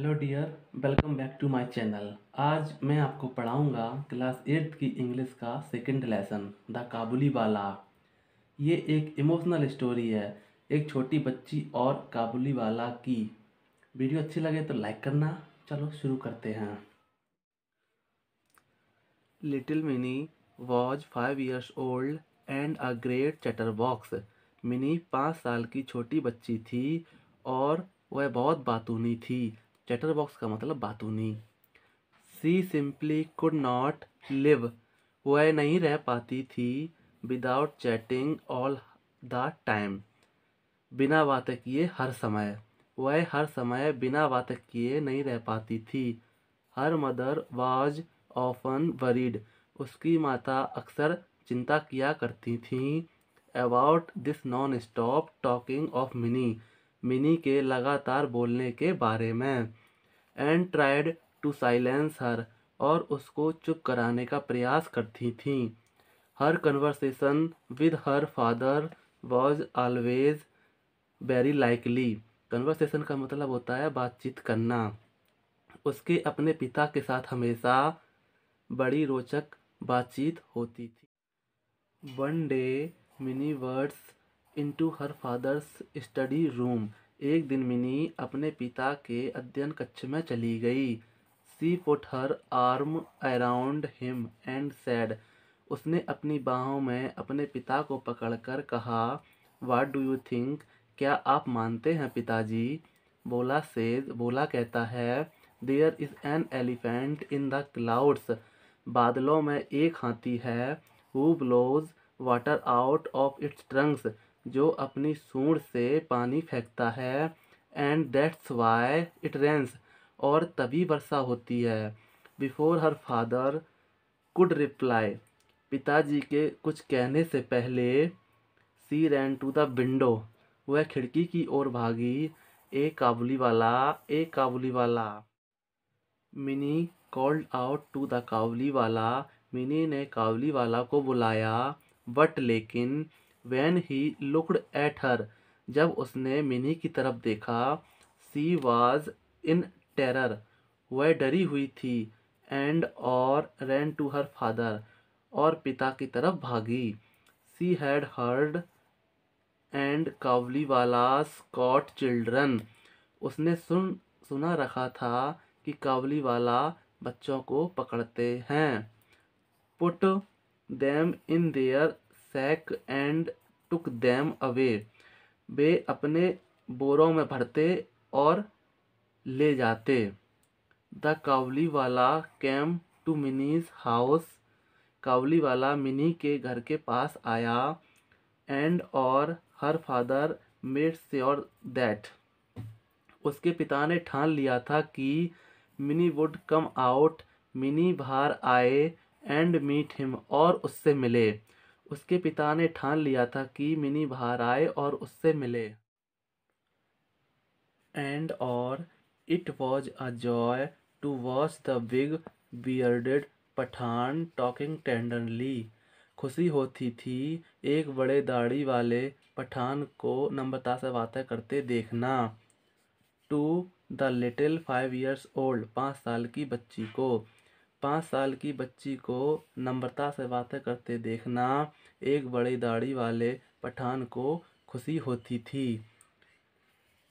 Hello dear, welcome back to my channel. आज मैं आपको पढ़ाऊंगा क्लास 8 की इंग्लिश का सेकंड लेसन, द काबुली वाला। ये एक इमोशनल स्टोरी है, एक छोटी बच्ची और काबुली वाला की। वीडियो अच्छी लगे तो लाइक करना। चलो शुरू करते हैं। Little mini was 5 years old and a great chatterbox. Mini 5 साल की छोटी बच्ची थी और वह बहुत बातूनी थी। चैटरबॉक्स का मतलब बातूनी। सी सिंपली कुड नॉट लिव। वह नहीं रह पाती थी without chatting all the time. बिना बातें किए हर समय। वह हर समय बिना बातें किए नहीं रह पाती थी। Her mother was often worried. उसकी माता अक्सर चिंता किया करती थीं about this non stop talking of Mini. Mini के लगातार बोलने के बारे में। And tried to silence her. और उसको चुप कराने का प्रयास करती थीं। Her conversation with her father was always very likely. Conversation का मतलब होता है बातचीत करना। उसके अपने पिता के साथ हमेशा बड़ी रोचक बातचीत होती थी। One day mini words into her father's study room. एक दिन मिनी अपने पिता के अध्ययन कक्ष में चली गई। She put her arm around him and said. उसने अपनी बाहों में अपने पिता को पकड़कर कहा, वाट डू यू थिंक? क्या आप मानते हैं पिताजी? बोला कहता है, there is an elephant in the clouds. बादलों में एक हाथी है। Who blows water out of its trunks. जो अपनी सूंड से पानी फेंकता है। And that's why it rains. और तभी वर्षा होती है। Before her father could reply. पिताजी के कुछ कहने से पहले she ran to the window. वह खिड़की की ओर भागी। ए काबुली वाला, ए काबुली वाला। Mini called out to the काबुली वाला। मिनी ने काबुली वाला को बुलाया। बट लेकिन when he looked at her. जब उसने मिनी की तरफ देखा, सी वाज इन टेरर। वह डरी हुई थी। एंड और रैन टू हर फादर। और पिता की तरफ भागी। She had heard and Kabuli walas caught children. उसने सुना रखा था कि काबुली वाला बच्चों को पकड़ते हैं। Put them in their sack and tuck them away. वे अपने बोरों में भरते और ले जाते। द काबुली वाला केम टू मिनीज हाउस। काबुली वाला मिनी के घर के पास आया। एंड और her father made sure that. उसके पिता ने ठान लिया था कि Mini would come out. Mini बाहर आए। And meet him. और उससे मिले। उसके पिता ने ठान लिया था कि मिनी बाहर आए और उससे मिले। एंड और it was a joy to watch the big bearded Pathan talking tenderly. खुशी होती थी एक बड़े दाढ़ी वाले पठान को नम्रता से बातें करते देखना। To the little 5 years old. 5 साल की बच्ची को। 5 साल की बच्ची को नम्रता से बातें करते देखना एक बड़ी दाढ़ी वाले पठान को खुशी होती थी।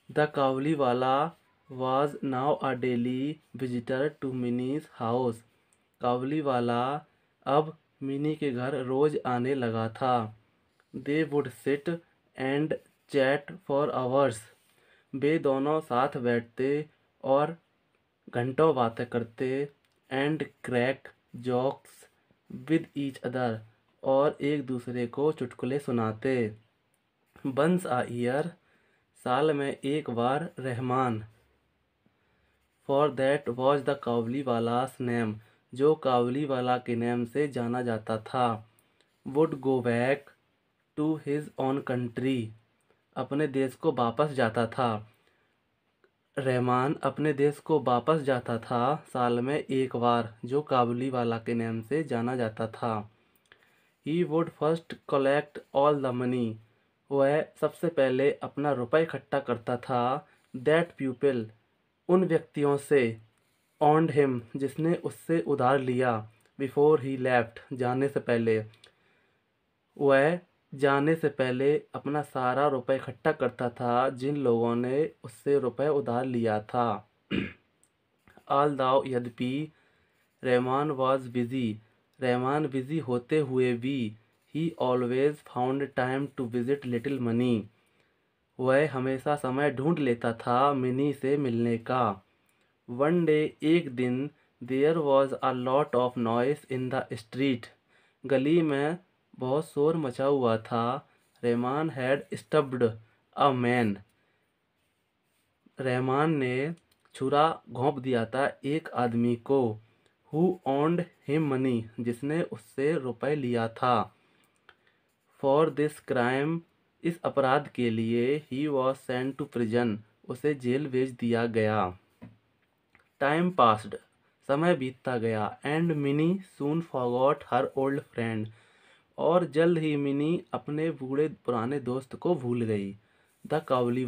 The kabuli wala was now a daily visitor to Mini's house. काबुली वाला अब मिनी के घर रोज आने लगा था। They would sit and chat for hours. वे दोनों साथ बैठते और घंटों बातें करते। And crack jokes with each other. और एक दूसरे को चुटकुले सुनाते। Once a year. साल में एक बार Rahman. For that was the Kabuli wala's name. जो काबुली वाला के नेम से जाना जाता था। Would go back to his own country. अपने देश को वापस जाता था। रहमान अपने देश को वापस जाता था साल में एक बार, जो काबुली वाला के नाम से जाना जाता था। He would first collect all the money. वह सबसे पहले अपना रुपया इकट्ठा करता था। दैट पीपल उन व्यक्तियों से ऑन्ड हिम जिसने उससे उधार लिया, बिफोर ही लेफ्ट जाने से पहले, वह जाने से पहले अपना सारा रुपए इकट्ठा करता था जिन लोगों ने उससे रुपए उधार लिया था। ऑल दाउ यद्यपि Rahman was busy, Rahman busy होते हुए भी, he always found time to visit little Mini, वह हमेशा समय ढूंढ लेता था मिनी से मिलने का। वन डे एक दिन, there was a lot of noise in the street, गली में बहुत शोर मचा हुआ था। Rahman had stabbed a man, Rahman ने छुरा घोंप दिया था एक आदमी को। हु ओन्ड हिम मनी, जिसने उससे रुपए लिया था। फॉर दिस क्राइम, इस अपराध के लिए, he was sent to prison, उसे जेल भेज दिया गया। टाइम पास्ड, समय बीतता गया। And Mini soon forgot her old friend, और जल्द ही मिनी अपने बूढ़े पुराने दोस्त को भूल गई। द काबुली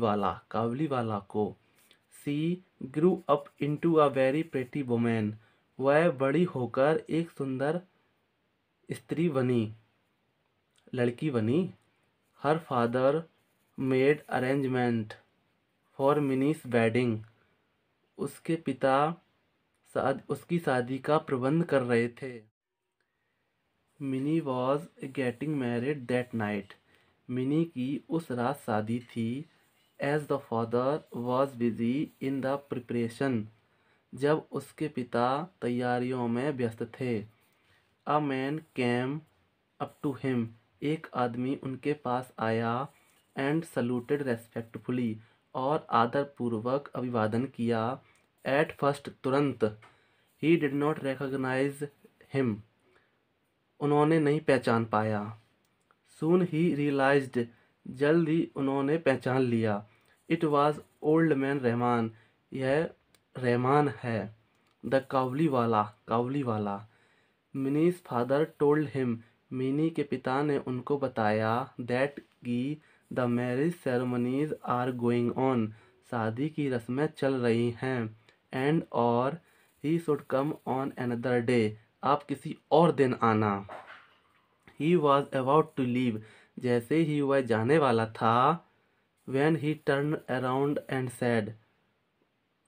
वाला को। She grew up into a very pretty women, वह बड़ी होकर एक सुंदर स्त्री बनी, लड़की बनी। Her father made arrangement for Mini's wedding, उसके पिता उसकी शादी का प्रबंध कर रहे थे। Mini was getting married that night, Mini की उस रात शादी थी। As the father was busy in the preparation, जब उसके पिता तैयारियों में व्यस्त थे। A man came up to him, एक आदमी उनके पास आया। एंड सल्यूटेड रेस्पेक्टफुली, और आदरपूर्वक अभिवादन किया। एट फर्स्ट, तुरंत। He did not recognise him, उन्होंने नहीं पहचान पाया। सून ही रियलाइज्ड, जल्द ही उन्होंने पहचान लिया। It was old man Rahman, यह रहमान है। द काबुली वाला। Mini's father told him, Mini के पिता ने उनको बताया। दैट की the marriage ceremonies are going on, शादी की रस्में चल रही हैं। एंड और he should come on another day, आप किसी और दिन आना। He was about to leave, जैसे ही वह जाने वाला था। When he turn around and said,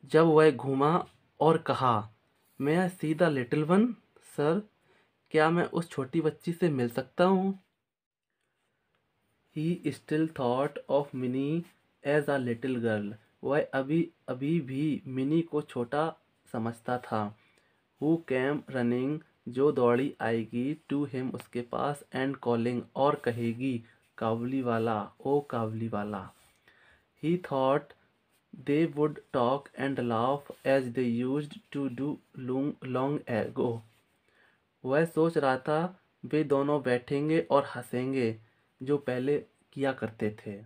जब वह घूमा और कहा, मैं I see the little one sir, क्या मैं उस छोटी बच्ची से मिल सकता हूँ। He still thought of Mini as a little girl, वह अभी भी मिनी को छोटा समझता था। हु केम रनिंग, जो दौड़ी आएगी। टू हिम, उसके पास। एंड कॉलिंग, और कहेगी, काबुली वाला, ओ काबुली वाला। He thought they would talk and laugh as they used to do long ago, वह सोच रहा था वे दोनों बैठेंगे और हंसेंगे जो पहले किया करते थे।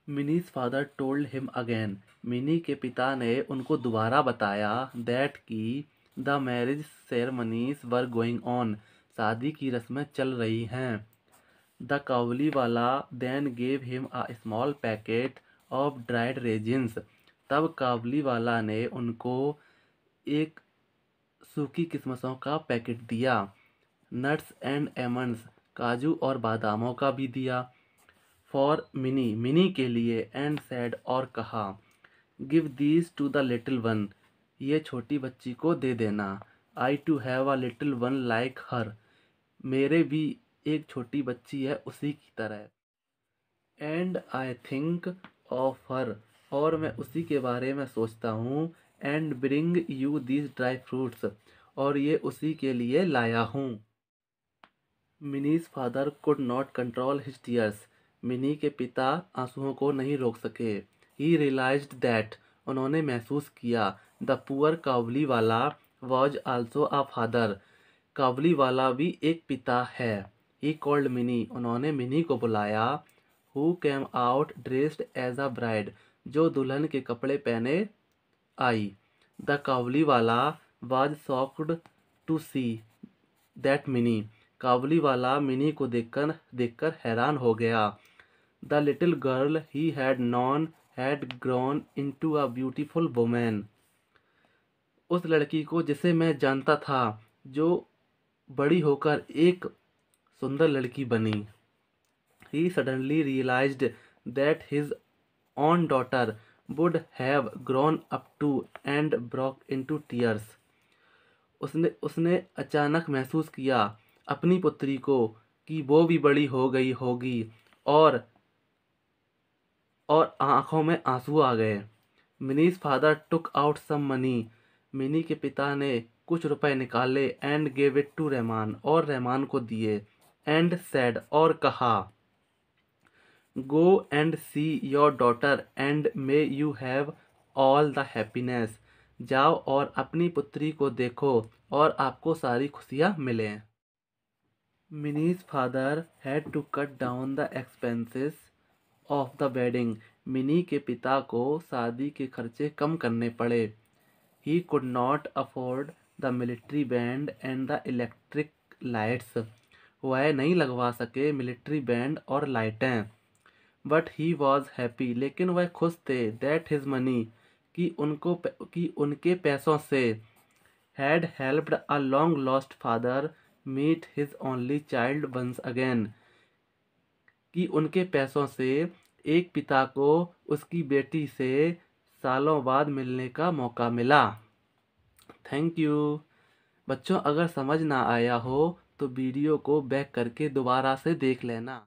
Mini's father told him again, Mini के पिता ने उनको दोबारा बताया। दैट की the marriage ceremonies were going on, शादी की रस्में चल रही हैं। द काबुली वाला then gave him a small packet of dried raisins, तब काबुली वाला ने उनको एक सूखी किस्मसों का पैकेट दिया। नट्स एंड एमंड्स, काजू और बादामों का भी दिया। फॉर मिनी के लिए। एंड सैड, और कहा, give these to the little one, ये छोटी बच्ची को दे देना। I too have a little one like her, मेरे भी एक छोटी बच्ची है उसी की तरह। And I think of her, और मैं उसी के बारे में सोचता हूँ। And bring you these dry fruits, और ये उसी के लिए लाया हूँ। Mini's father could not control his tears, Mini के पिता आंसुओं को नहीं रोक सके। ही रियलाइज्ड दैट, उन्होंने महसूस किया। The poor Kabuli wala was also a father, Kabuli wala भी एक पिता है। ही कॉल्ड मिनी, उन्होंने मिनी को बुलाया। Who came out dressed as a bride, जो दुल्हन के कपड़े पहने आई। The kabuli wala was shocked to see that Mini, Kabuli वाला मिनी को देखकर हैरान हो गया। The little girl he had known had grown into a beautiful woman. उस लड़की को जिसे मैं जानता था, जो बड़ी होकर एक सुंदर लड़की बनी। He suddenly realized that his own daughter would have grown up too and broke into tears. उसने उसने अचानक महसूस किया अपनी पुत्री को कि वो भी बड़ी हो गई होगी, और आंखों में आंसू आ गए। Mini's father took out some money. Mini के पिता ने कुछ रुपए निकाले and gave it to Rahman, और रहमान को दिए। एंड सेड, और कहा, go and see your daughter and may you have all the happiness. जाओ और अपनी पुत्री को देखो और आपको सारी खुशियाँ मिलें। Mini's father had to cut down the expenses of the wedding. Mini के पिता को शादी के खर्चे कम करने पड़े। He could not afford the military band and the electric lights. वह नहीं लगवा सके मिलिट्री बैंड और लाइटें। बट ही वॉज हैप्पी, लेकिन वह खुश थे। दैट हिज मनी, कि उनके पैसों से had helped a long lost father meet his only child once again. कि उनके पैसों से एक पिता को उसकी बेटी से सालों बाद मिलने का मौका मिला। Thank you. बच्चों, अगर समझ ना आया हो तो वीडियो को बैक करके दोबारा से देख लेना।